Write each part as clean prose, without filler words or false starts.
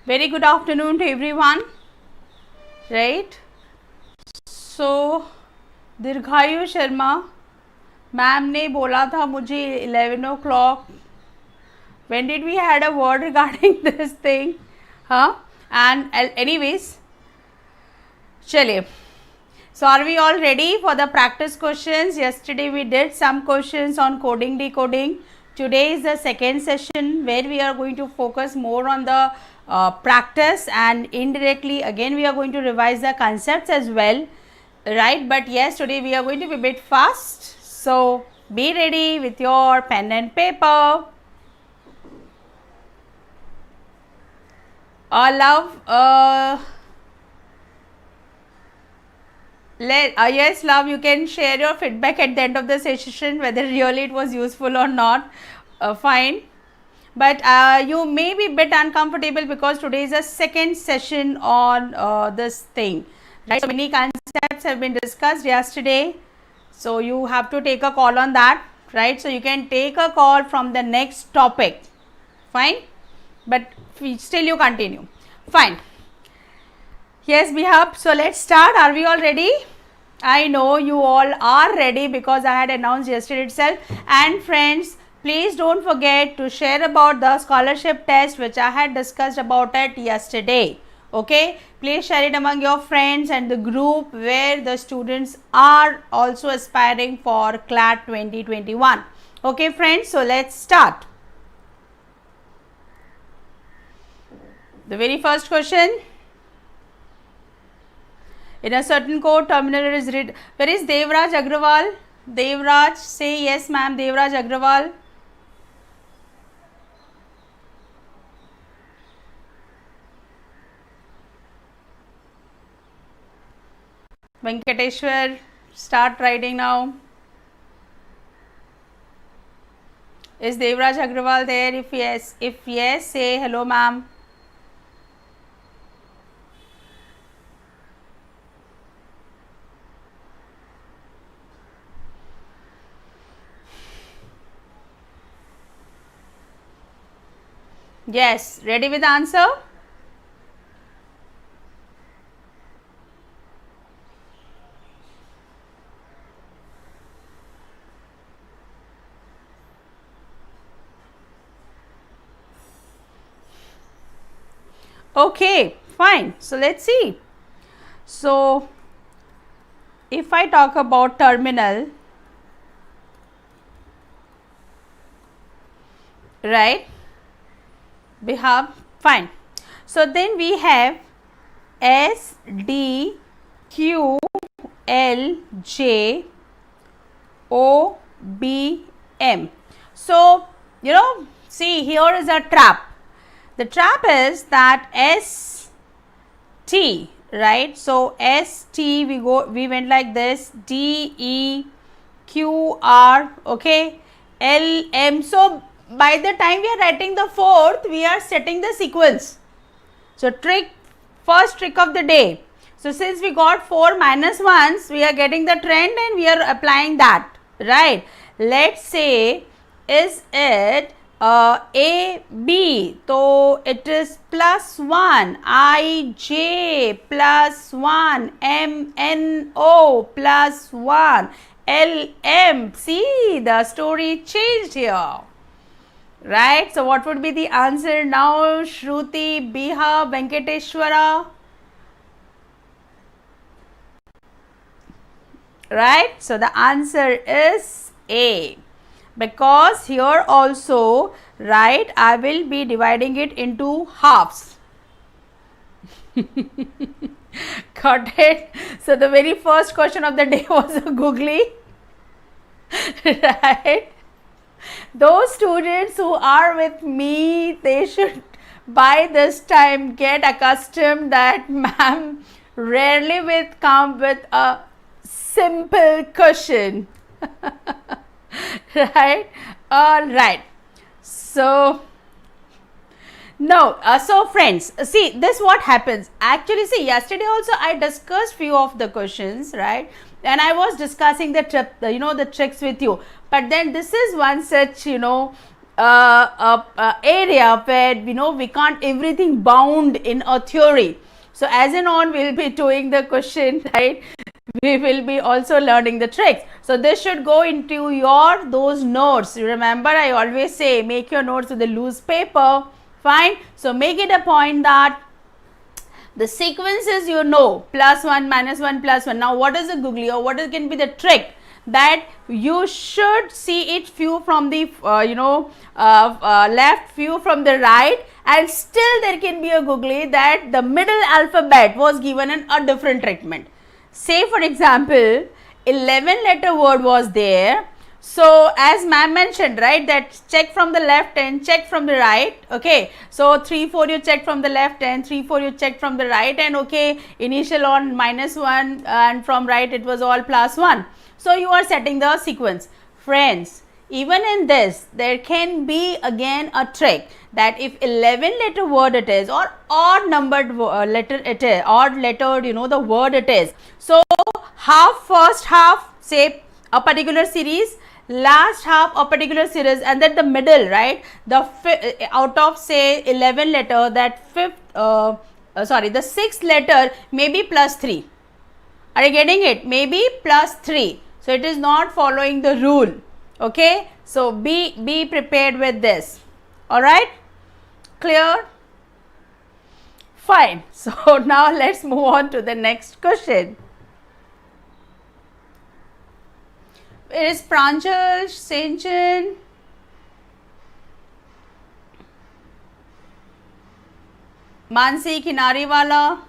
Very good afternoon to everyone. Right. So दीर्घायु Sharma ma'am ने बोला था मुझे 11 o'clock. When did we had a word regarding this thing? Huh? And anyways, चलिए. So are we all ready for the practice questions? Yesterday we did some questions on coding, decoding. Today is the second session where we are going to focus more on the practice, and indirectly again we are going to revise the concepts as well, right? But yes, today we are going to be a bit fast. So be ready with your pen and paper. Yes, love, you can share your feedback at the end of the session whether really it was useful or not. Fine, but you may be a bit uncomfortable because today is a second session on this thing, right? So many concepts have been discussed yesterday, so you have to take a call on that, right? So you can take a call from the next topic, fine, but still you continue, fine. Yes, we have. So let's start. Are we all ready? I know you all are ready because I had announced yesterday itself. And friends, please don't forget to share about the scholarship test which I had discussed about it yesterday. Okay, please share it among your friends and the group where the students are also aspiring for CLAT 2021. Okay friends, so let's start. The very first question. In a certain code, terminal is read. Where is Devraj Agrawal? Devraj, say yes, ma'am. Devraj Agrawal. Venkateshwar, start writing now. Is Devraj Agrawal there? If yes, say hello, ma'am. Yes, ready with the answer? Okay, fine. So let's see. So if I talk about terminal, right, we have, fine. So then we have SDQLJOBM. So see, here is a trap. The trap is that ST, right? So ST, we went like this, DEQR, okay, LM. So by the time we are writing the fourth, we are setting the sequence. So first trick of the day. So since we got 4 minus 1s, we are getting the trend and we are applying that, right? Let's say, is it AB? So it is plus 1, IJ plus 1, MNO plus 1, LM. See, the story changed here. Right, so what would be the answer now? Shruti, Biha, Venkateshwara. Right, so the answer is A, because here also, right, I will be dividing it into halves. Got it? So the very first question of the day was a googly, right? Those students who are with me, they should by this time get accustomed that ma'am rarely will come with a simple question. Right? All right. So no, so friends, see, this what happens. Actually, see, yesterday also I discussed few of the questions, right? And I was discussing the tricks with you. But then this is one such, area where we can't everything bound in a theory. So as and on we'll be doing the question, right? We will be also learning the tricks. So this should go into your those notes. You remember, I always say make your notes with the loose paper. Fine. So make it a point that the sequences +1, -1, +1. Now what is the googly, or what can be the trick? That you should see it few from the left, few from the right, and still there can be a googly that the middle alphabet was given a different treatment. Say for example 11 letter word was there. So as ma'am mentioned, right, that check from the left and check from the right. Okay, so 3 4 you check from the left and 3 4 you check from the right, and okay, initial on -1 and from right it was all +1. So you are setting the sequence. Friends, even in this there can be again a trick, that if 11 letter word it is, or odd numbered letter it is, odd lettered the word it is. So first half say a particular series, last half a particular series, and then the middle, right, out of say 11 letter, that the sixth letter may be +3. Are you getting it? Maybe +3. So it is not following the rule. Okay, so be prepared with this. All right, clear? Fine. So now let's move on to the next question. It is Pranjal, Senjan, Mansi, Kinariwala,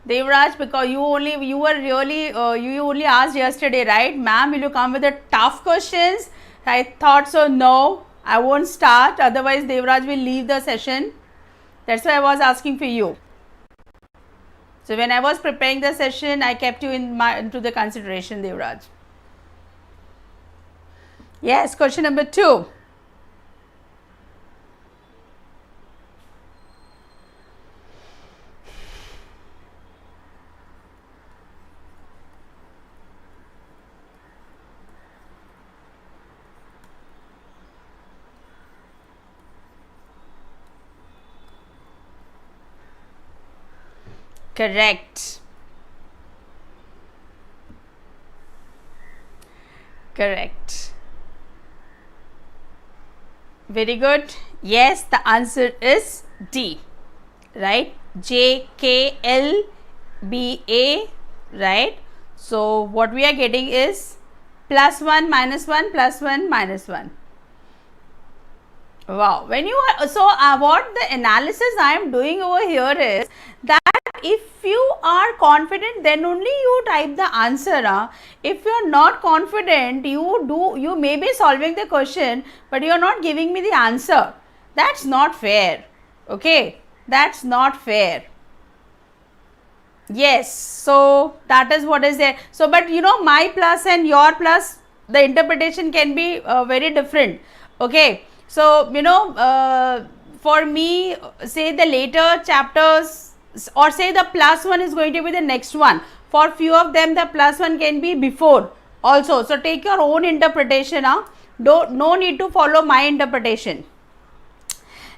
Devraj, because you only asked yesterday, right? Ma'am, will you come with the tough questions? I thought so. No, I won't start. Otherwise, Devraj will leave the session. That's why I was asking for you. So when I was preparing the session, I kept you into the consideration, Devraj. Yes, question number 2. Correct. Correct. Very good. Yes, the answer is D, right? JKLBA, right? So what we are getting is +1, -1, +1, -1. Wow. When you are, so what the analysis I am doing over here is that if you are confident, then only you type the answer. If you are not confident, you may be solving the question, but you are not giving me the answer. That's not fair. Okay, that's not fair. Yes, so that is what is there. So but my plus and your plus, the interpretation can be very different. Okay, so for me, say the later chapters, or say the +1 is going to be the next one. For few of them the +1 can be before also. So take your own interpretation. No need to follow my interpretation.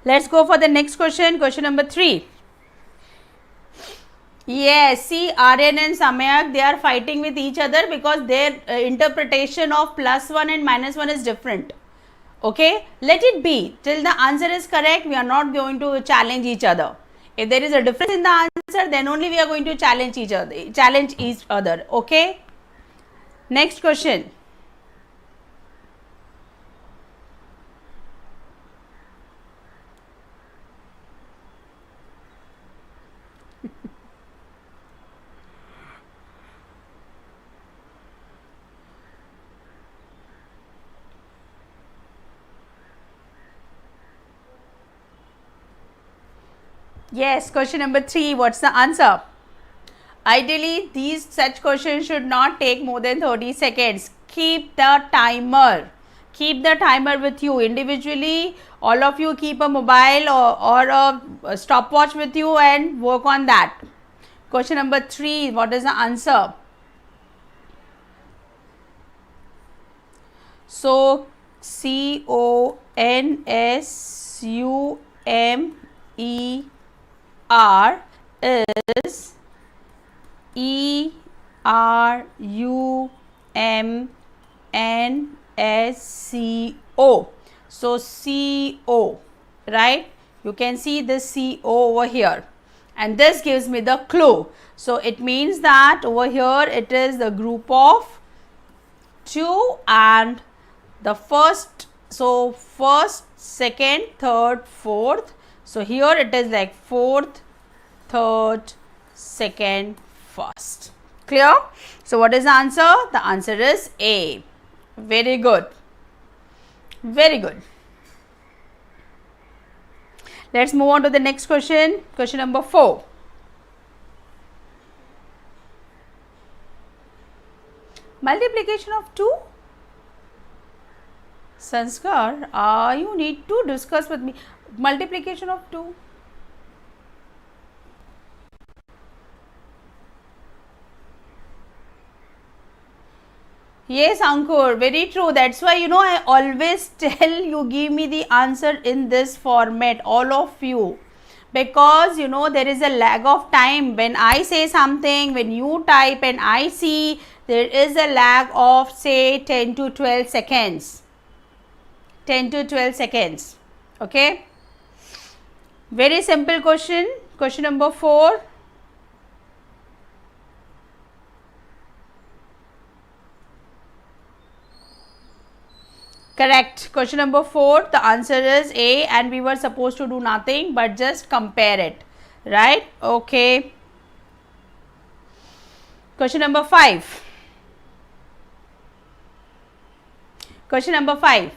Let's go for the next question. Question number 3. Yes, see, Aryan and Samayak, they are fighting with each other because their interpretation of +1 and -1 is different. Okay, let it be. Till the answer is correct, we are not going to challenge each other. If there is a difference in the answer, then only we are going to challenge each other. Okay. Next question. Yes, question number 3. What's the answer? Ideally, such questions should not take more than 30 seconds. Keep the timer. Keep the timer with you individually. All of you keep a mobile or a stopwatch with you and work on that. Question number 3. What is the answer? So CONSUMER is ERUMNSCO. So CO, right? You can see this CO over here, and this gives me the clue. So it means that over here it is the group of 2 and the first, so first, second, third, fourth. So here it is like fourth, third, second, first. Clear? So what is the answer? The answer is A. Very good. Very good. Let's move on to the next question. Question number 4. Multiplication of 2. Sanskar, you need to discuss with me. Multiplication of 2. Yes, Ankur, very true. That's why, I always tell you, give me the answer in this format, all of you. Because, there is a lag of time. When I say something, when you type and I see, there is a lag of, say, 10 to 12 seconds. 10 to 12 seconds. Okay. Very simple question. Question number 4. Correct. Question number 4, the answer is A, and we were supposed to do nothing but just compare it, right? Okay. Question number 5. Question number 5.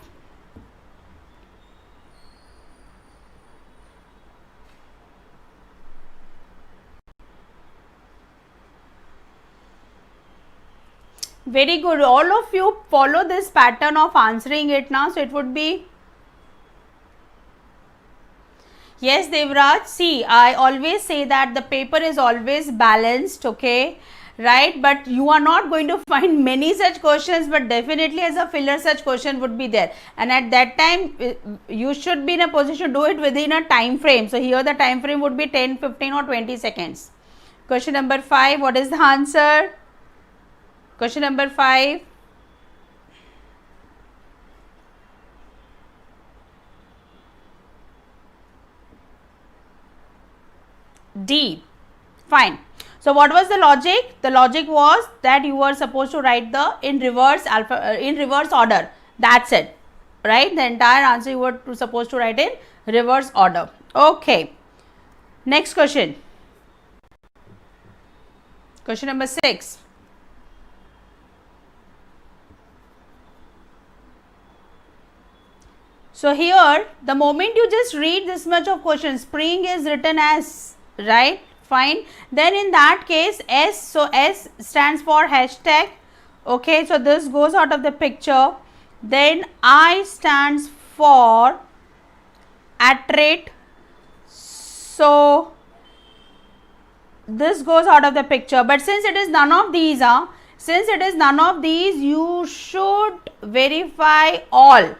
Very good. All of you follow this pattern of answering it now. So it would be, yes, Devraj. See, I always say that the paper is always balanced, okay, right? But you are not going to find many such questions, but definitely as a filler such question would be there. And at that time, you should be in a position to do it within a time frame. So here the time frame would be 10, 15 or 20 seconds. Question number 5, what is the answer? Question number 5. D. Fine. So what was the logic? The logic was that you were supposed to write the in reverse order. That's it. Right? The entire answer you were supposed to write in reverse order. Okay. Next question. Question number 6. So here, the moment you just read this much of question, spring is written as, right? Fine. Then in that case, S, so S stands for hashtag. Okay, so this goes out of the picture. Then I stands for @. So this goes out of the picture. But since it is none of these, you should verify all.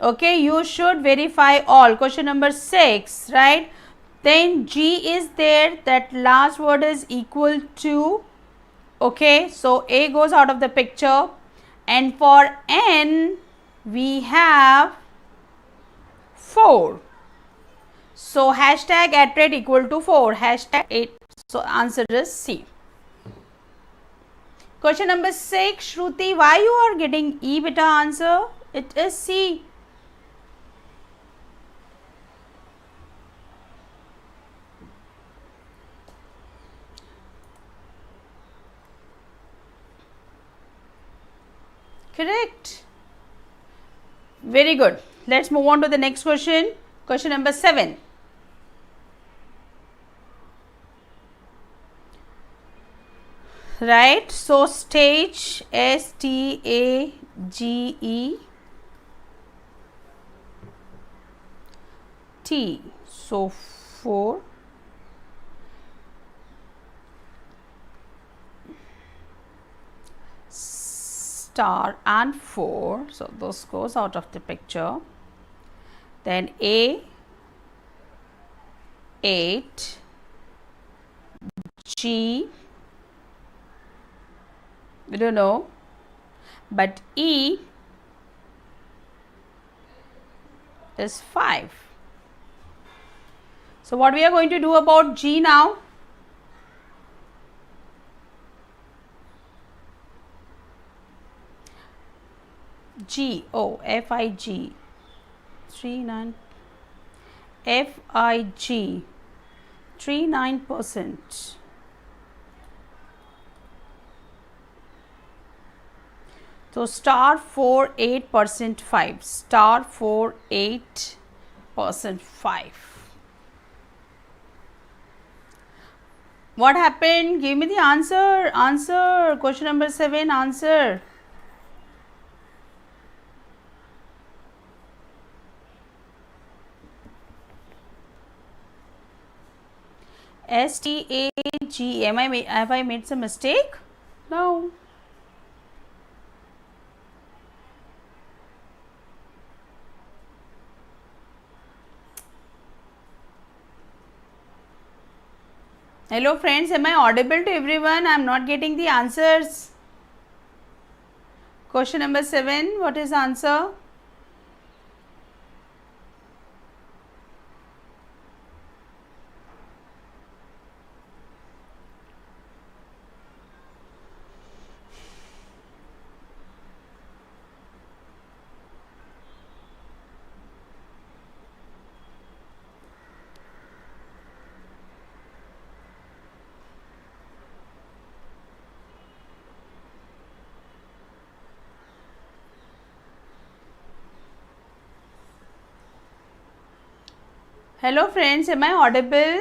Okay, you should verify all. Question number 6, right? Then G is there, that last word is equal to. Okay, so A goes out of the picture, and for N we have 4. So hashtag @ equal to 4, hashtag 8. So answer is C. Question number 6, Shruti, why you are getting E beta answer? It is C. Correct. Very good. Let's move on to the next question. Question number 7. Right. So stage, STAGE, T. So 4. star and 4. So, those goes out of the picture. Then A 8, G we don't know, but E is 5. So, what we are going to do about G now? G, oh, FIG, 39, FIG, 39%. So, star 4, 8%, 5, star 4, 8%, 5. What happened? Give me the answer. Answer. Question number 7. Answer. SDQUOBM. Have I made some mistake? No. Hello friends, am I audible to everyone? I am not getting the answers. Question number 7, what is the answer? Hello friends, am I audible?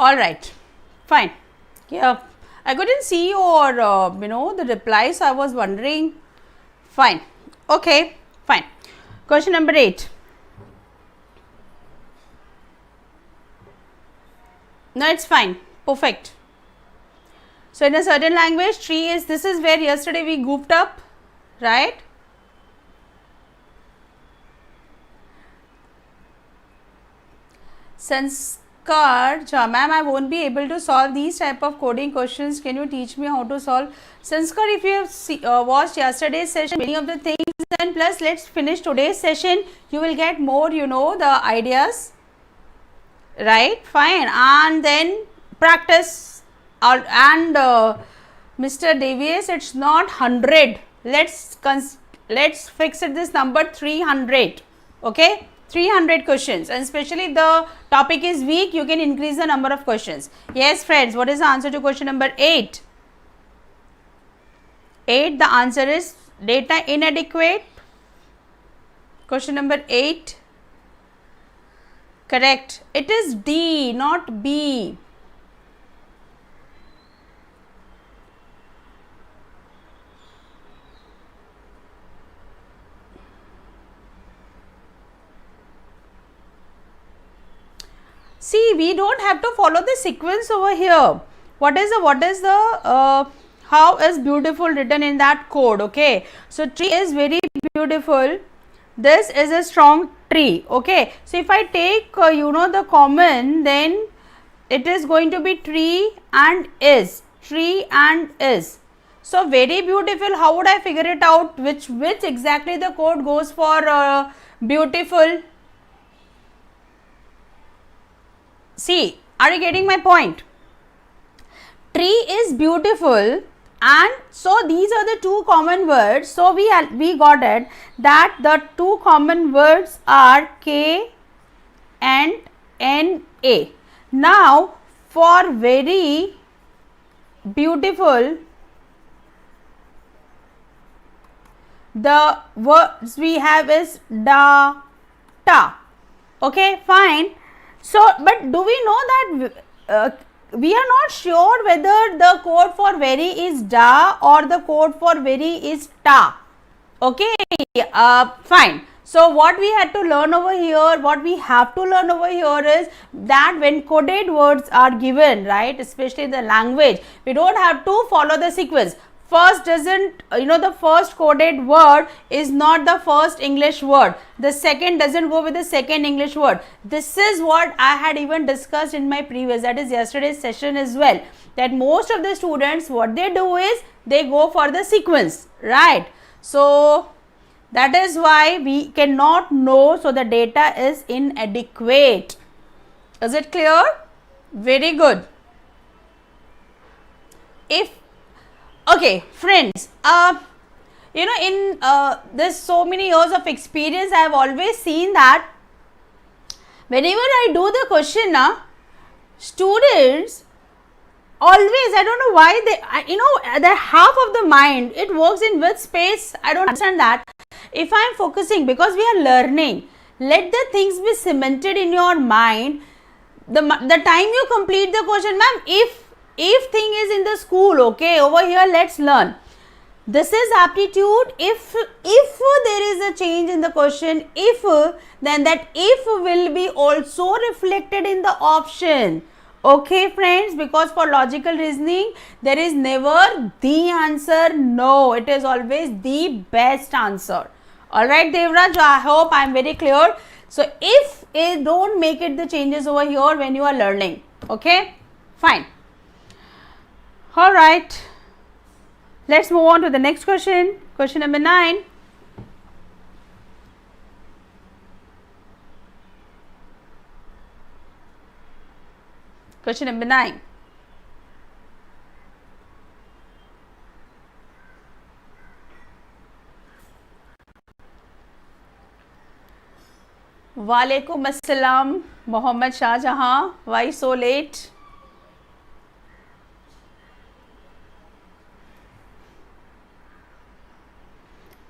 All right, fine. Yeah, I couldn't see your, the replies. I was wondering. Fine. Okay, fine. Question number 8. No, it's fine. Perfect. So, in a certain language, tree is, this is where yesterday we goofed up, right? Sanskar, ma'am, I won't be able to solve these type of coding questions. Can you teach me how to solve? Sanskar, if you have watched yesterday's session, many of the things, and plus let's finish today's session, you will get more, the ideas, right? Fine. And then practice, and Mr. Davies, it's not 100. Let's fix it this number 300. Okay, 300 questions, and especially the topic is weak, you can increase the number of questions. Yes friends, what is the answer to question number 8? 8, the answer is data inadequate. Question number 8, correct. It is D, not B. See, we don't have to follow the sequence over here. What is the how is beautiful written in that code? Okay, so tree is very beautiful. This is a strong tree. Okay, so if I take the common, then it is going to be tree and is. So very beautiful. How would I figure it out? Which exactly the code goes for beautiful? See, are you getting my point? Tree is beautiful, and so these are the two common words. So we got it that the two common words are K and NA. Now for very beautiful, the words we have is da, ta. Okay, fine. So, but do we know that we are not sure whether the code for very is da or the code for very is ta. Okay, fine. So, what we had to learn over here, what we have to learn over here is that when coded words are given, right, especially in the language, we don't have to follow the sequence. First doesn't, the first coded word is not the first English word. The second doesn't go with the second English word. This is what I had even discussed in my previous, that is yesterday's session as well. That most of the students, what they do is, they go for the sequence, right? So, that is why we cannot know, so the data is inadequate. Is it clear? Very good. Okay, friends, in this so many years of experience, I have always seen that whenever I do the question, students always, I don't know why the half of the mind, it works in which space, I don't understand that. If I am focusing, because we are learning, let the things be cemented in your mind. The time you complete the question, ma'am, if thing is in the school, okay, over here let's learn. This is aptitude. If there is a change in the question, then that if will be also reflected in the option. Okay, friends, because for logical reasoning, there is never the answer. No, it is always the best answer. Alright, Devraj, I hope I am very clear. So, if don't make it the changes over here when you are learning. Okay, fine. Alright, let's move on to the next question. Question number 9. Question number 9. Walaikum Assalam, Mohammed Shahjahan. Why so late?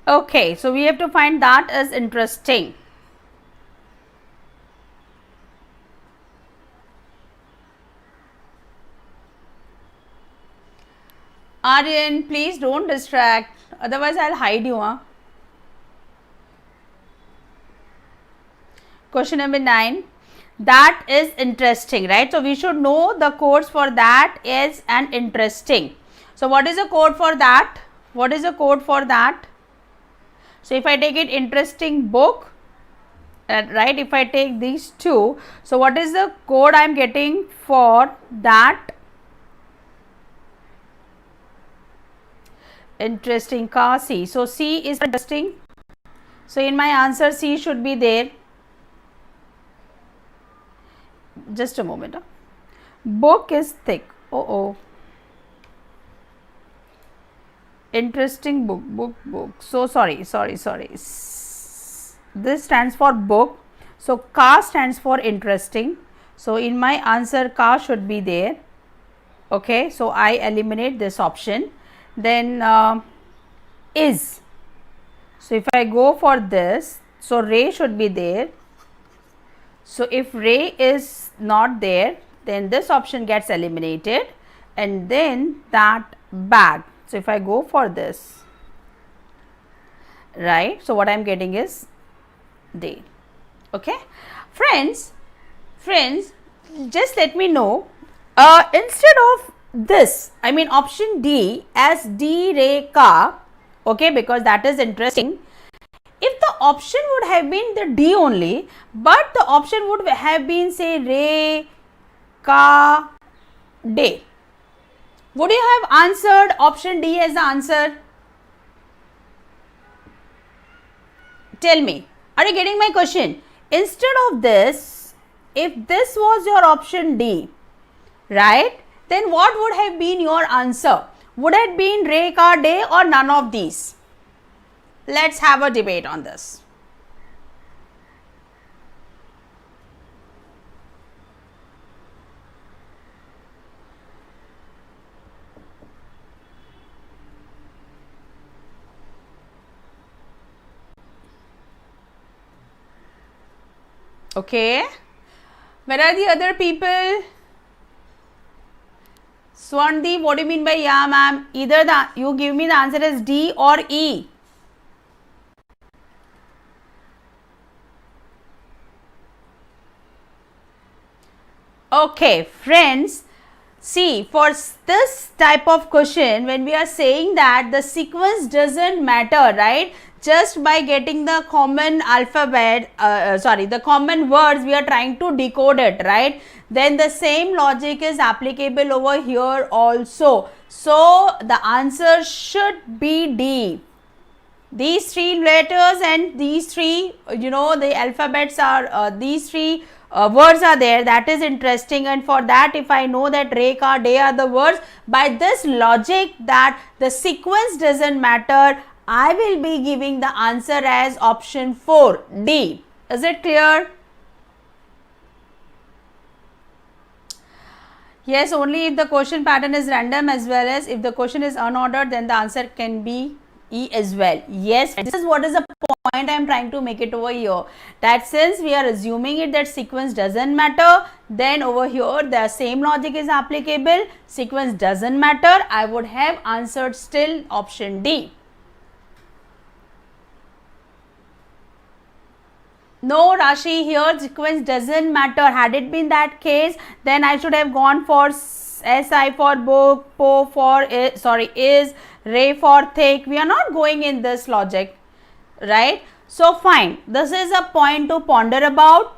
Okay, so we have to find that as interesting. Aryan, please don't distract, otherwise I'll hide you. Question number 9. That is interesting, right? So, we should know the codes for that is and interesting. So, what is the code for that? What is the code for that? So, if I take it interesting book, right, if I take these two, so what is the code I am getting for that? Interesting, car C. So, C is interesting. So, in my answer C should be there. Just a moment. Book is thick. Oh. Interesting book. So, sorry. This stands for book. So, car stands for interesting. So, in my answer, car should be there. Okay. So, I eliminate this option. Then, is. So, if I go for this, so Ray should be there. So, if Ray is not there, then this option gets eliminated, and then that bag. So, if I go for this, right, so what I am getting is day. Okay, friends, just let me know, instead of this, I mean option D as D, Re, Ka, okay, because that is interesting. If the option would have been the D only, but the option would have been say Re, Ka, De, would you have answered option D as the answer? Tell me, are you getting my question? Instead of this, if this was your option D, right, then what would have been your answer? Would it have been Re, Ka, De or none of these? Let's have a debate on this. Okay, where are the other people? Swandeep, what do you mean by yeah ma'am? Either you give me the answer as D or E. Okay, friends, see, for this type of question, when we are saying that the sequence doesn't matter, right, just by getting the common alphabet, the common words, we are trying to decode it, right, then the same logic is applicable over here also. So the answer should be D. These three letters and these three, the alphabets are, these three words are there. That is interesting, and for that, if I know that Re, Ka, De are the words, by this logic that the sequence doesn't matter, I will be giving the answer as option 4, D. Is it clear? Yes, only if the question pattern is random, as well as if the question is unordered, then the answer can be E as well. Yes, this is what is the point I am trying to make it over here, that since we are assuming it that sequence doesn't matter, then over here the same logic is applicable. Sequence doesn't matter, I would have answered still option D. No, Rashi, here sequence doesn't matter. Had it been that case, then I should have gone for SI for book, Po for is, Re for thick. We are not going in this logic, right? So fine, this is a point to ponder about.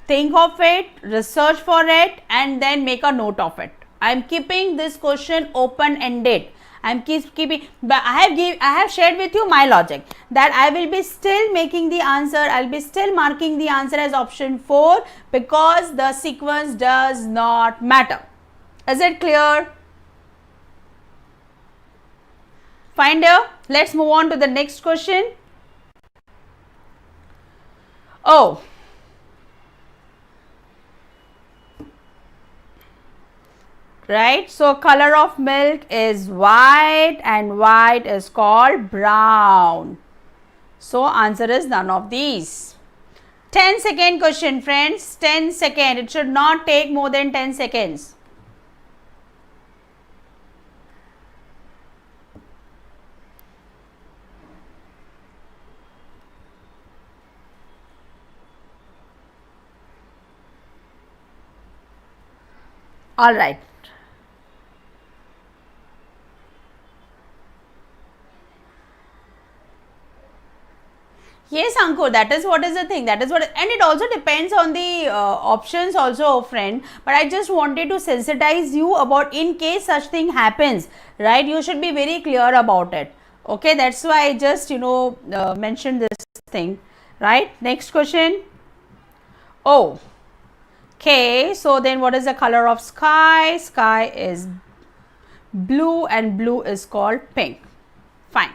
Think of it, research for it, and then make a note of it. I am keeping this question open ended. I am keeping, but I have shared with you my logic that I will be still making the answer. I will be still marking the answer as option 4 because the sequence does not matter. Is it clear? Fine, dear. Let's move on to the next question. Oh, right, so color of milk is white and white is called brown. So answer is none of these. 10-second question, friends. 10 seconds. It should not take more than 10 seconds. All right. Yes, Ankur, that is what is the thing. That is what, and it also depends on the options also, friend. But I just wanted to sensitize you about in case such thing happens, right? You should be very clear about it. Okay, that's why I just mentioned this thing, right? Next question. Oh, okay. So then, what is the color of sky? Sky is blue, and blue is called pink. Fine.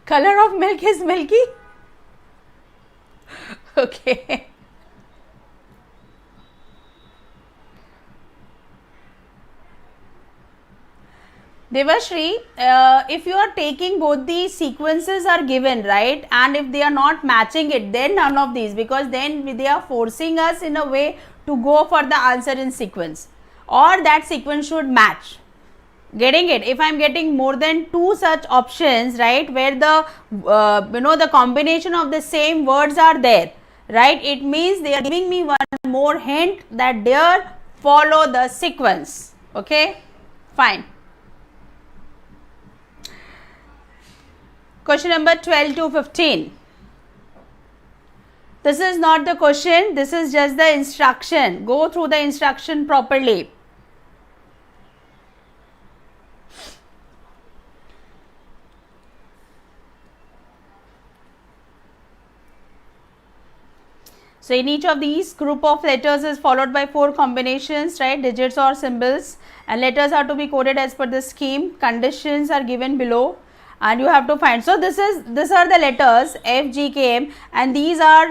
Color of milk is milky. Okay. Devashri, if you are taking both these sequences are given, right, and if they are not matching it, then none of these, because then they are forcing us in a way to go for the answer in sequence, or that sequence should match. Getting it? If I am getting more than 2 such options, right, where the the combination of the same words are there, right, it means they are giving me one more hint that they follow the sequence. Okay, fine. Question number 12 to 15. This is not the question, this is just the instruction. Go through the instruction properly. So, in each of these group of letters is followed by 4 combinations, right, digits or symbols, and letters are to be coded as per the scheme. Conditions are given below and you have to find. So, these are the letters F, G, K, M, and these are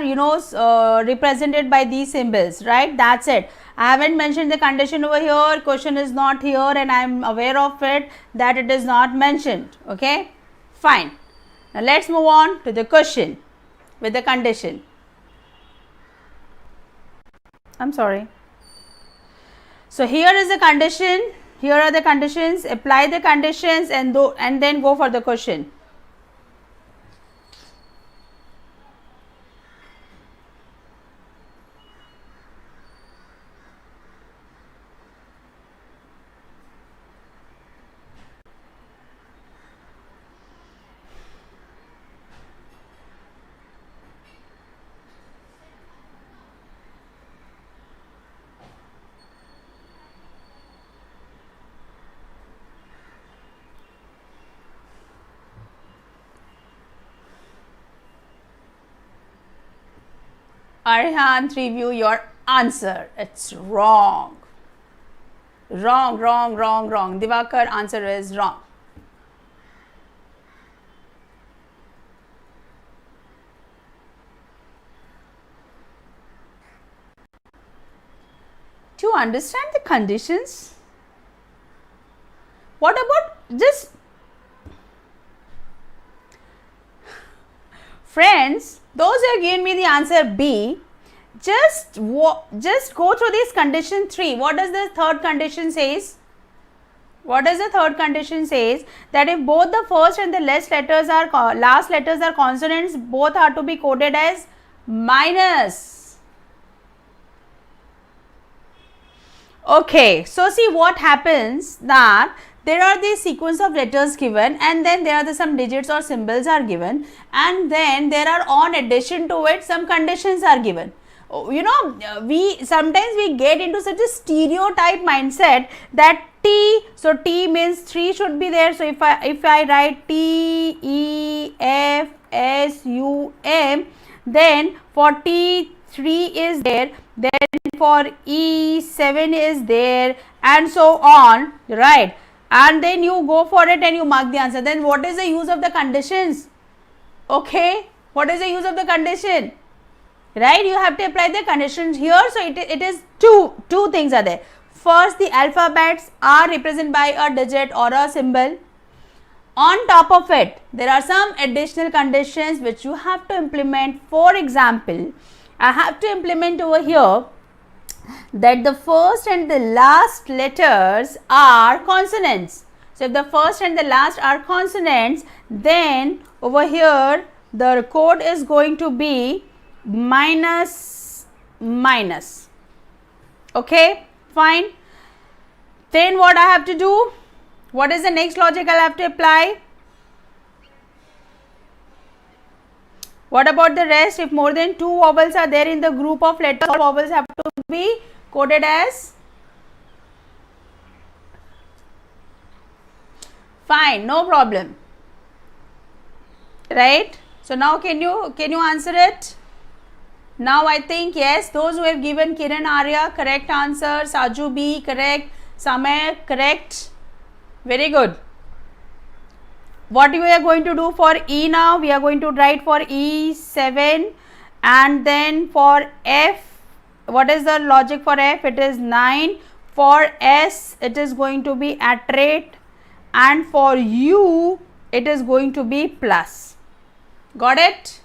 represented by these symbols, right. That is it. I haven't mentioned the condition over here, question is not here, and I am aware of it that it is not mentioned. Okay, fine. Now, let us move on to the question with the condition. I am sorry. So, here is the condition, here are the conditions, apply the conditions and then go for the question. Arihant, review your answer. It's wrong. Wrong, wrong, wrong, wrong. Divakar, answer is wrong. Do you understand the conditions? What about just friends? Those who have given me the answer B, just go through this condition 3. What does the third condition says? What does the third condition says? That if both the first and the last letters are consonants, both are to be coded as minus. Okay, so see what happens, that there are the sequence of letters given, and then there are some digits or symbols are given, and then there are, on addition to it, some conditions are given. We sometimes get into such a stereotype mindset that T, so T means 3 should be there. So, if I write T, E, F, S, U, M, then for T 3 is there, then for E 7 is there, and so on, right, and then you go for it and you mark the answer. Then what is the use of the conditions? Okay, what is the use of the condition? Right, you have to apply the conditions here. So, it is two things are there. First, the alphabets are represented by a digit or a symbol. On top of it, there are some additional conditions which you have to implement. For example, I have to implement over here that the first and the last letters are consonants. So, if the first and the last are consonants, then over here the code is going to be minus minus. Okay, fine. Then what I have to do? What is the next logic I will have to apply? What about the rest? If more than 2 vowels are there in the group of letters, all vowels have to be coded as, fine, no problem, right. So, now can you answer it? Now, I think yes, those who have given Kiran Arya correct answer, Saju B correct, Samay correct, very good. What we are going to do for E now? We are going to write for E 7, and then for F, what is the logic for F? It is 9. For S, it is going to be at rate, and for U, it is going to be plus. Got it?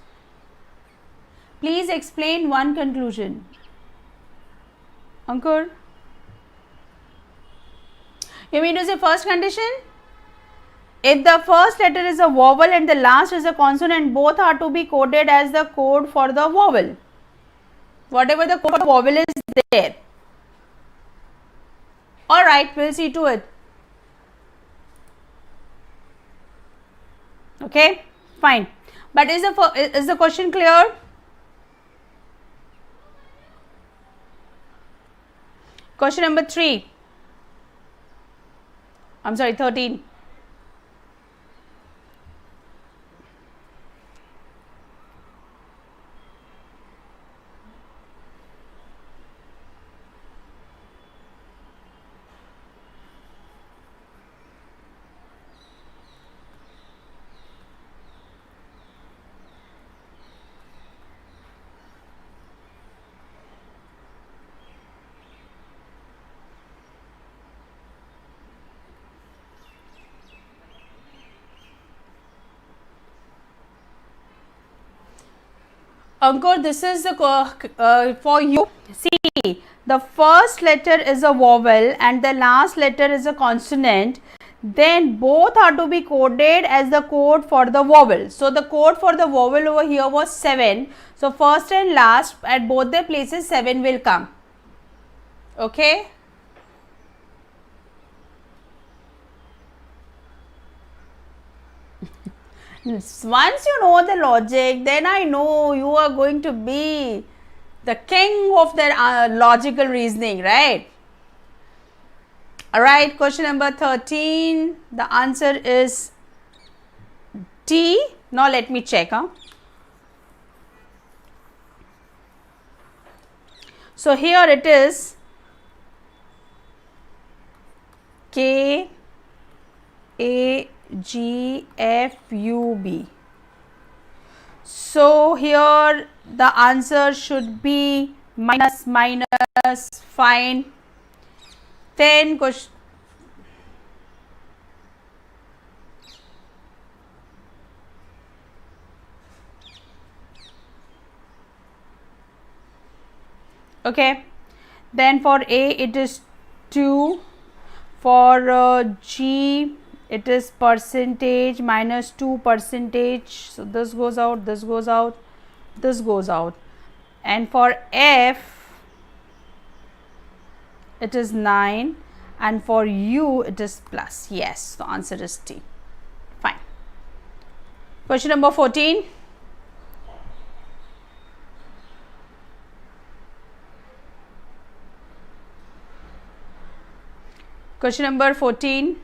Please explain one conclusion. Ankur? You mean to say first condition? If the first letter is a vowel and the last is a consonant, both are to be coded as the code for the vowel. Whatever the code for vowel is there. Alright, we'll see to it. Okay, fine. But is the question clear? Question number 3. I'm sorry, 13. Ankur, this is for you. See, the first letter is a vowel and the last letter is a consonant. Then both are to be coded as the code for the vowel. So the code for the vowel over here was 7. So first and last at both the places 7 will come. Okay. Once you know the logic, then I know you are going to be the king of the logical reasoning, right? Alright, question number 13. The answer is D. Now let me check. So here it is K A G F U B. So here the answer should be minus. Fine. Then question. Okay. Then for A it is 2. For G it is percentage minus 2 percentage. So this goes out, this goes out, this goes out. And for F it is 9 and for U it is plus. Yes, the answer is T. Fine. Question number 14. Question number 14.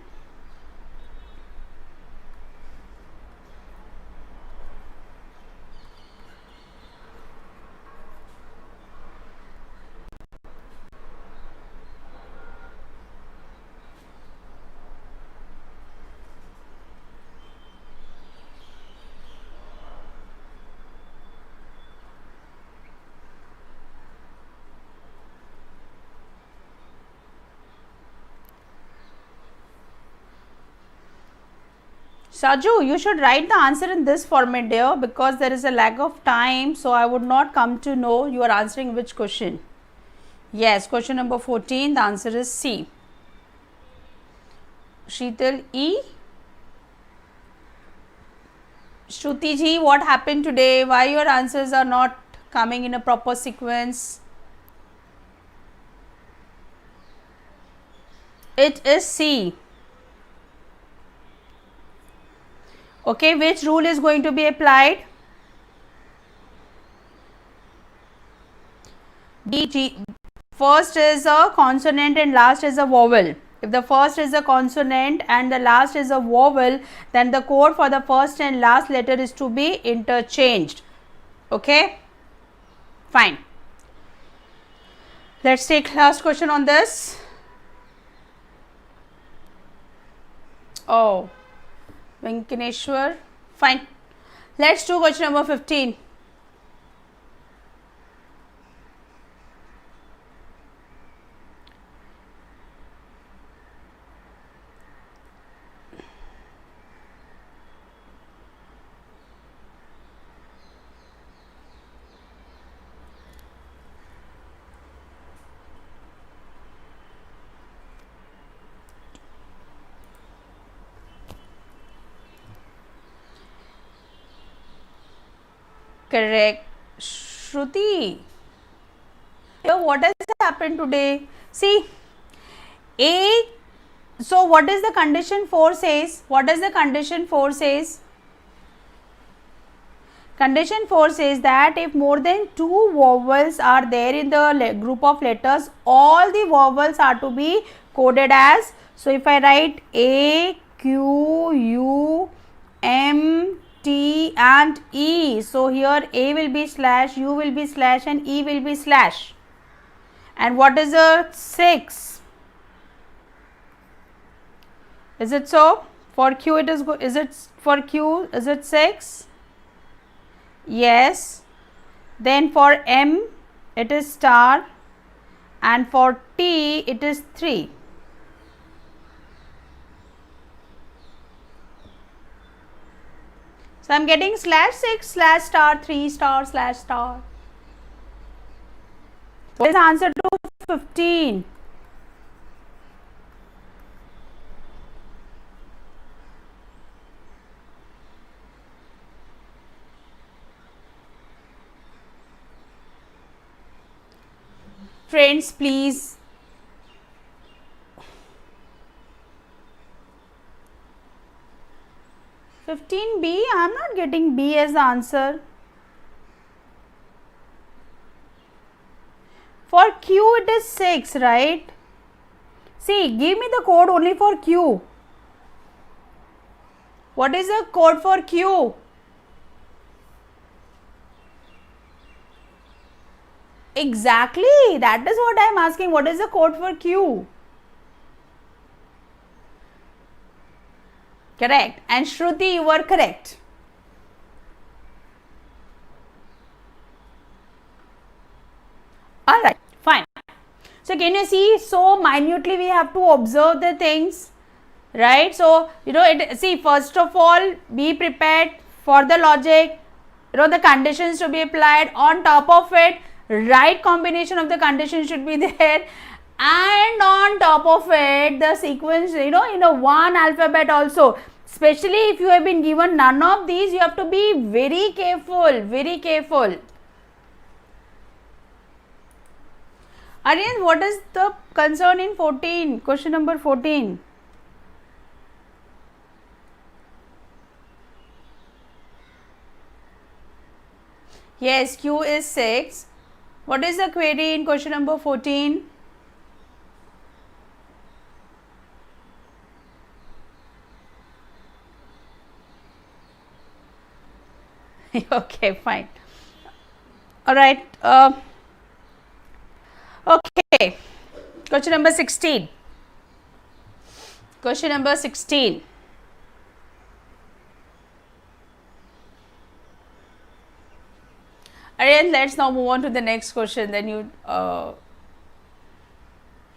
Saju, you should write the answer in this format dear, because there is a lag of time, so I would not come to know you are answering which question. Yes, question number 14, the answer is C. Sheetal E. Shruti ji, what happened today? Why your answers are not coming in a proper sequence? It is C. Okay, which rule is going to be applied? DG. First is a consonant and last is a vowel. If the first is a consonant and the last is a vowel, then the code for the first and last letter is to be interchanged. Okay, fine. Let's take last question on this. Oh, Venkaneshwar. Fine. Let's do question number 15. Correct. Shruti. So what has happened today? See, A. So what is the condition 4 says? What does the condition 4 says? Condition 4 says that if more than 2 vowels are there in the group of letters, all the vowels are to be coded as. So if I write A, Q, U, M, T and E. So here A will be slash, U will be slash and E will be slash. And what is a 6? Is it so? For Q it is it for Q is it 6? Yes. Then for M it is star and for T it is 3. So I am getting slash 6 slash star 3 star slash star. What is the answer to 15? Friends, please. B, I am not getting B as the answer. For Q it is 6, right? See, give me the code only for Q. What is the code for Q? Exactly, that is what I am asking. What is the code for Q? Correct. And Shruti, you were correct. Alright, fine. So can you see, so minutely we have to observe the things, right? So, see, first of all, be prepared for the logic, the conditions to be applied. On top of it, right combination of the conditions should be there, and on top of it the sequence, in a one alphabet also. Especially if you have been given none of these, you have to be very careful, very careful. Aryan, what is the concern in 14, question number 14? Yes, Q is 6. What is the query in question number 14? Okay, fine. Alright. Okay. Question number 16. Question number 16. Alright, let's now move on to the next question. Then I'll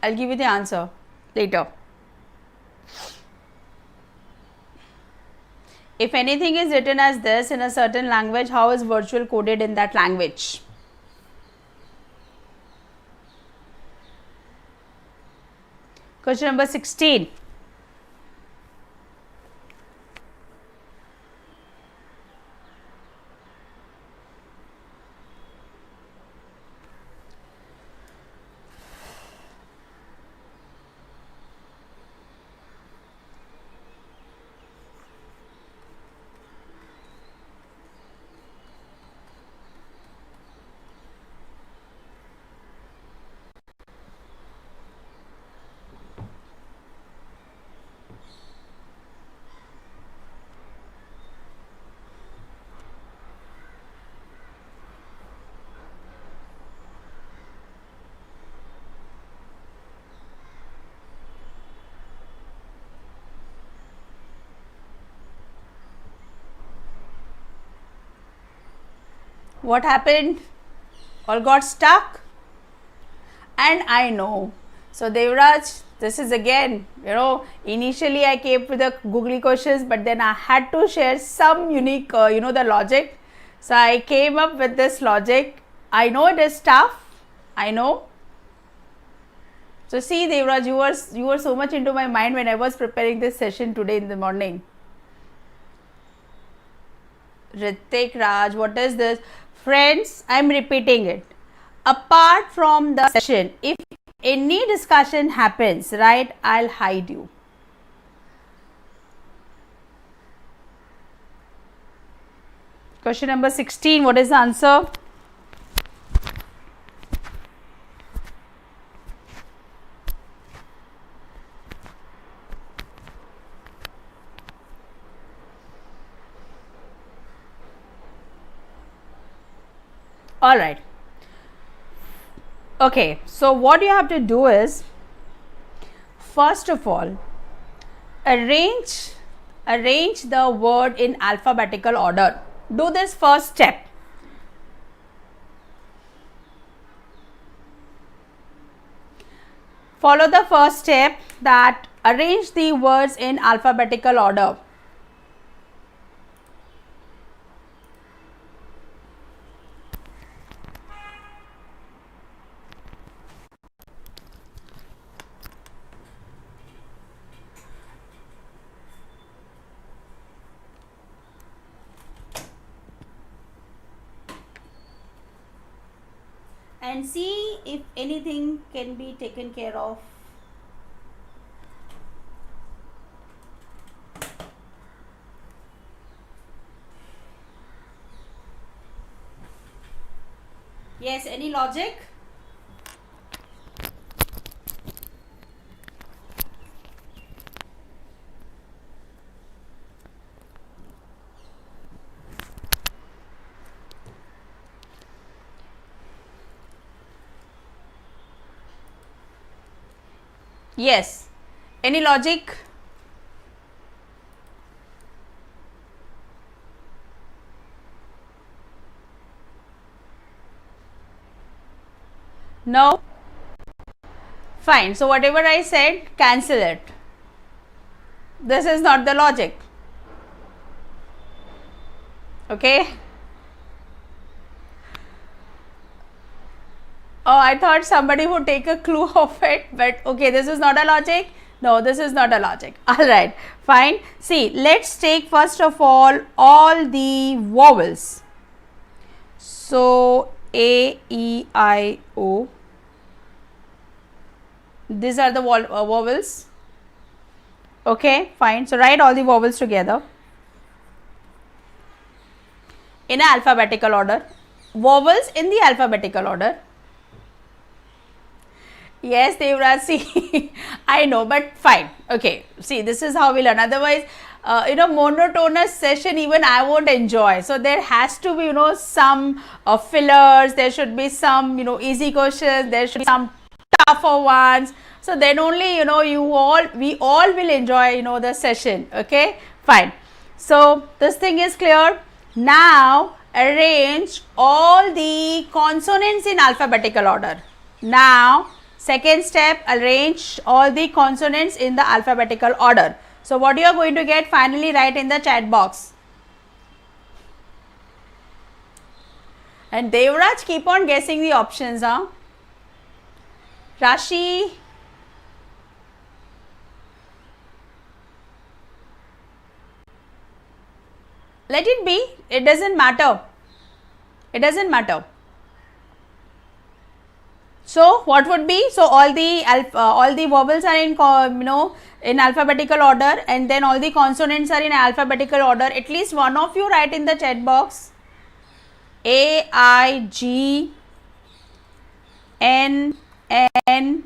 give you the answer later. If anything is written as this in a certain language, how is virtual coded in that language? Question number 16. What happened? All got stuck? And I know. So Devraj, this is again, initially I came with the googly questions, but then I had to share some unique, the logic. So I came up with this logic. I know it is tough. I know. So see Devraj, you were so much into my mind when I was preparing this session today in the morning. Ritik Raj, what is this? Friends, I am repeating it. Apart from the session, if any discussion happens, right, I'll hide you. Question number 16, what is the answer? All right. Okay, so what you have to do is, first of all, arrange the word in alphabetical order. Do this first step. Follow the first step, that arrange the words in alphabetical order. And see if anything can be taken care of. Yes, any logic? Yes, any logic? No? Fine. So, whatever I said, cancel it. This is not the logic. Okay. Oh, I thought somebody would take a clue of it, but okay, this is not a logic. No, this is not a logic. All right, fine. See, let's take first of all the vowels. So, A, E, I, O. These are the vowels. Okay, fine. So, write all the vowels together in alphabetical order. Vowels in the alphabetical order. Yes, Devraj, see, I know, but fine. Okay, see, this is how we learn. Otherwise, monotonous session, even I won't enjoy. So, there has to be, some fillers, there should be some, easy questions, there should be some tougher ones. So, then only, we all will enjoy, the session. Okay, fine. So, this thing is clear. Now, arrange all the consonants in alphabetical order. Now, second step, arrange all the consonants in the alphabetical order. So, what you are going to get, finally write in the chat box. And Devraj, keep on guessing the options, huh? Rashi, let it be, it doesn't matter. It doesn't matter. So, what would be? So, all the vowels are in in alphabetical order, and then all the consonants are in alphabetical order. At least one of you write in the chat box. A, I, G, N, N,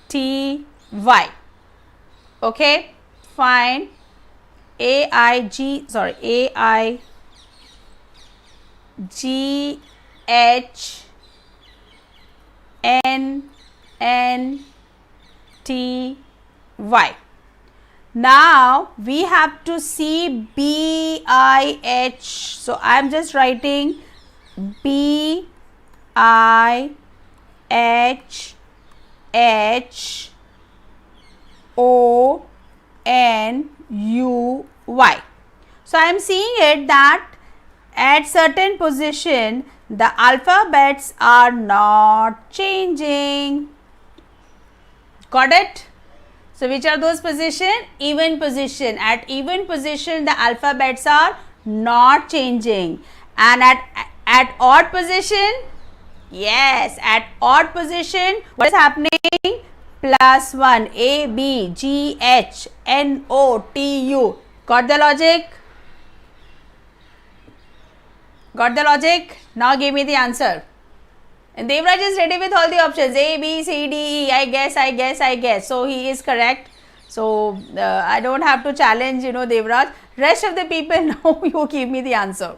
T, Y. Okay, fine. A, I, G, H, N, N, T, Y. Now, we have to see B, I, H. So, I am just writing B, I, H, H, O, N, U, Y. So, I am seeing it that at certain position, the alphabets are not changing. Got it? So, which are those position? Even position. At even position, the alphabets are not changing, and At odd position, yes, at odd position, what is happening? Plus 1, A, B, G, H, N, O, T, U. Got the logic? Got the logic? Now give me the answer. And Devraj is ready with all the options. A, B, C, D, E. I guess. So he is correct. So I don't have to challenge, Devraj. Rest of the people, now you give me the answer.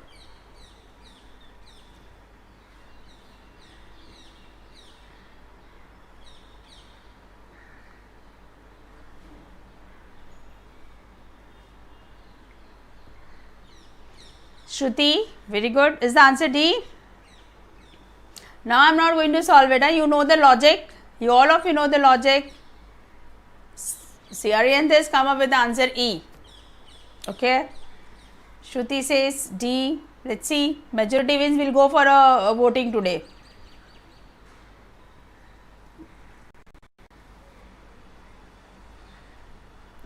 Shruti, very good. Is the answer D? Now I am not going to solve it. You know the logic. All of you know the logic. Sriyanth has come up with the answer E. Okay. Shruti says D. Let's see. Majority wins. Will go for a voting today.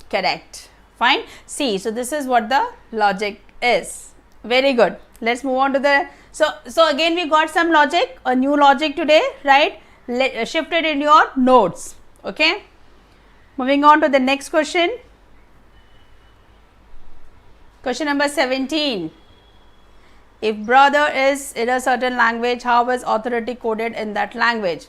Correct. Fine. See. So this is what the logic is. Very good. Let's move on to the. So again we got some logic. A new logic today. Right. Shift it in your notes. Okay. Moving on to the next question. Question number 17. If brother is in a certain language, how is authority coded in that language?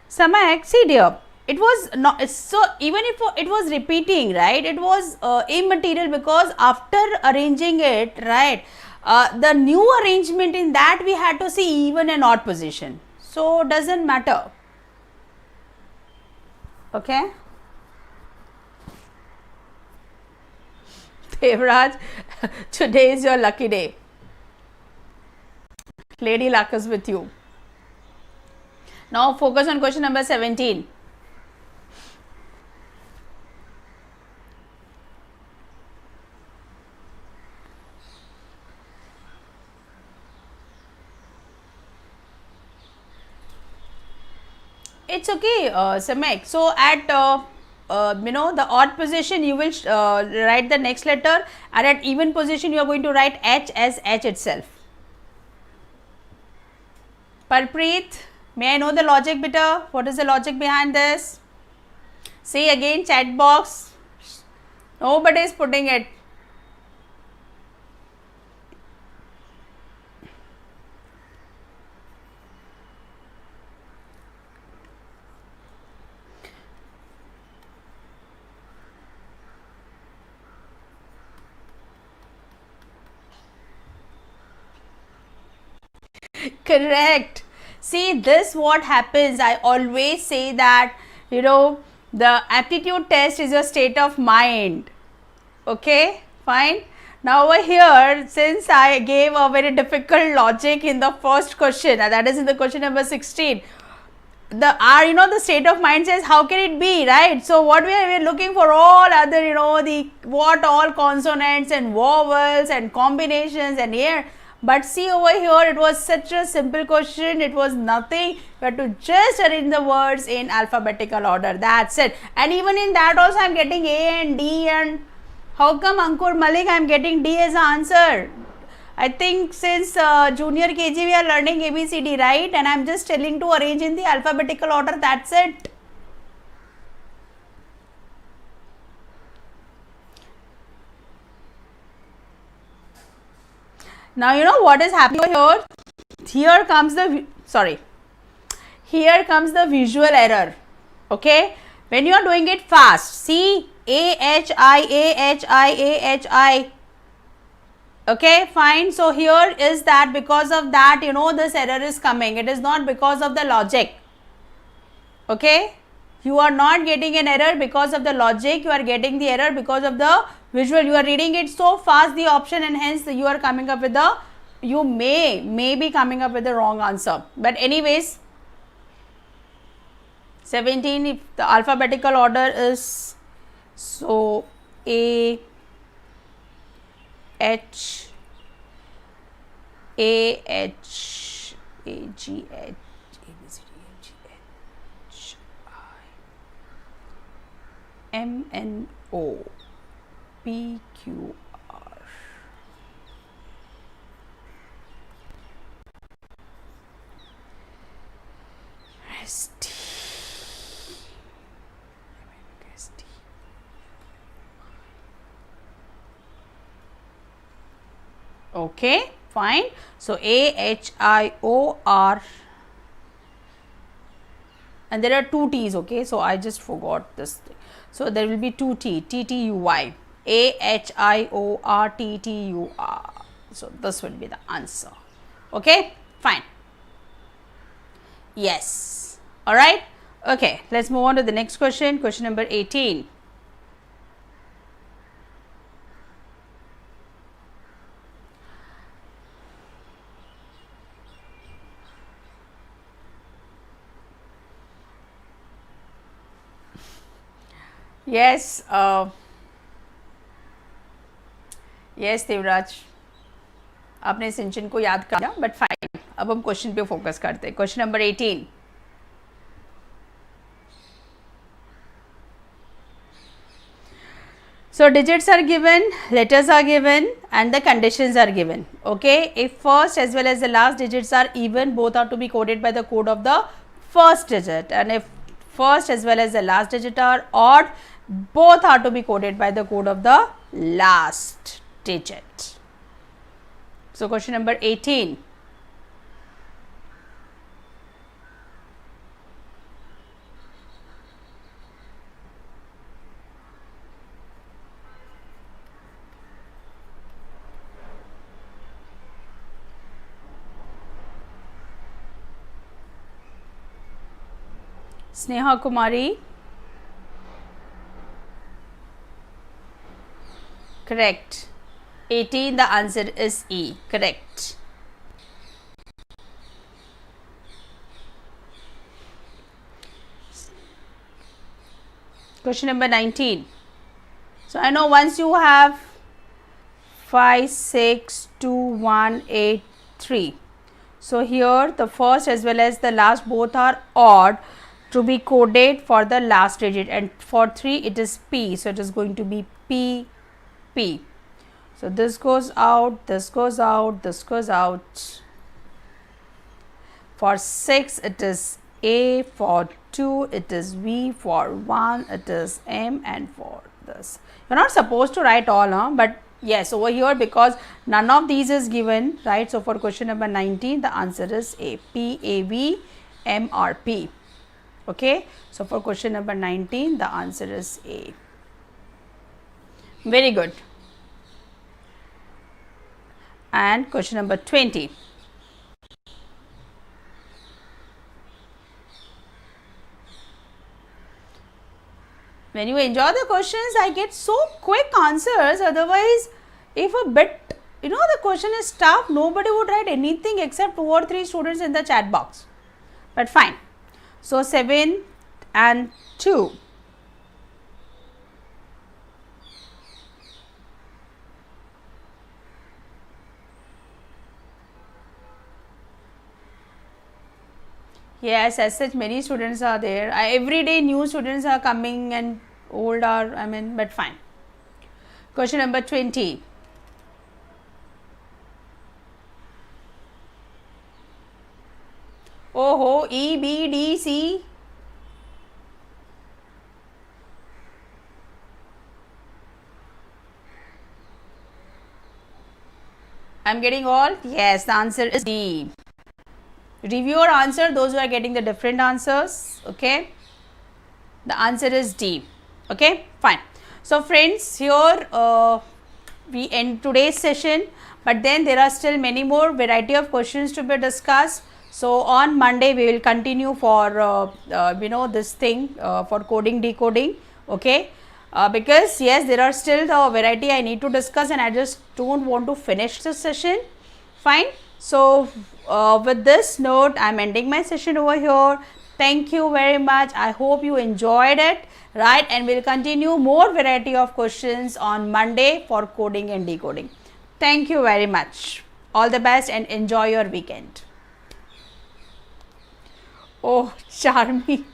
Samak, see dear, it was not so, even if it was repeating, right, it was immaterial, because after arranging it, right, the new arrangement in that we had to see even an odd position. So doesn't matter. Okay. Devraj, today is your lucky day. Lady luck is with you. Now focus on question number 17. It's okay, Samek. So at the odd position you will write the next letter, and at even position you are going to write H as H itself. Parpreet, may I know the logic beta? What is the logic behind this? See again, chat box. Nobody is putting it. Correct. See, this what happens. I always say that, the aptitude test is your state of mind. Okay, fine. Now over here, since I gave a very difficult logic in the first question, that is in the question number 16, the state of mind says how can it be, right? So what we are looking for all other, all consonants and vowels and combinations and here. But see over here, it was such a simple question. It was nothing. You have to just arrange the words in alphabetical order. That's it. And even in that also, I am getting A and D. And how come Ankur Malik, I am getting D as an answer? I think since junior KG, we are learning ABCD, right? And I am just telling to arrange in the alphabetical order. That's it. Now, what is happening here? Here comes the visual error. Okay. When you are doing it fast, see AHI. Okay, fine. So here is that because of that, this error is coming. It is not because of the logic. Okay. You are not getting an error because of the logic. You are getting the error because of the visual. You are reading it so fast, the option, and hence you are coming up with you may be coming up with the wrong answer. But anyways, 17, if the alphabetical order is so A, H, A, H, A, G, H, A, B, C, D, E, F, G, H, I, M, N, O. P, Q, R. S, T. Okay, fine. So A, H, I, O, R, and there are two T's. Okay, so I just forgot this thing. So there will be two T, T, T, U, Y. A, H, I, O, R, T, T, U, R. So this will be the answer. Okay, fine. Yes. All right. Okay, let's move on to the next question. Question number 18. Yes, yes Devraj, आपने सिंचन को याद कर लिया, but fine. अब हम question पे focus करते हैं. Question number 18. So digits are given, letters are given, and the conditions are given. Okay, if first as well as the last digits are even, both are to be coded by the code of the first digit, and if first as well as the last digit are odd, both are to be coded by the code of the last digit. So question number 18. Sneha Kumari. Correct. 18, the answer is E. Correct. Question number 19. So I know once you have 5, 6, 2, 1, 8, 3. So here the first as well as the last both are odd to be coded for the last digit, and for 3 it is P. So it is going to be P, P. So this goes out, this goes out, this goes out. For 6 it is A, for 2 it is V, for 1 it is M, and for this. You are not supposed to write all, but yes, over here because none of these is given, right. So for question number 19 the answer is A, P, A, V, M, R, P. Okay. So for question number 19 the answer is A. Very good. And question number 20. When you enjoy the questions, I get so quick answers. Otherwise, if a bit, the question is tough, nobody would write anything except 2 or 3 students in the chat box. But fine. So 7 and 2. Yes, as such many students are there. Every day new students are coming and old are, but fine. Question number 20. Oh, E, B, D, C. I am getting all? Yes, the answer is D. Review your answer, those who are getting the different answers. Okay, the answer is D. Okay, fine. So friends, here we end today's session, but then there are still many more variety of questions to be discussed. So on Monday we will continue for this thing for coding, decoding. Okay, because yes, there are still the variety I need to discuss, and I just don't want to finish this session. Fine. So with this note, I am ending my session over here. Thank you very much. I hope you enjoyed it, right? And we will continue more variety of questions on Monday for coding and decoding. Thank you very much. All the best and enjoy your weekend. Oh, Charmy.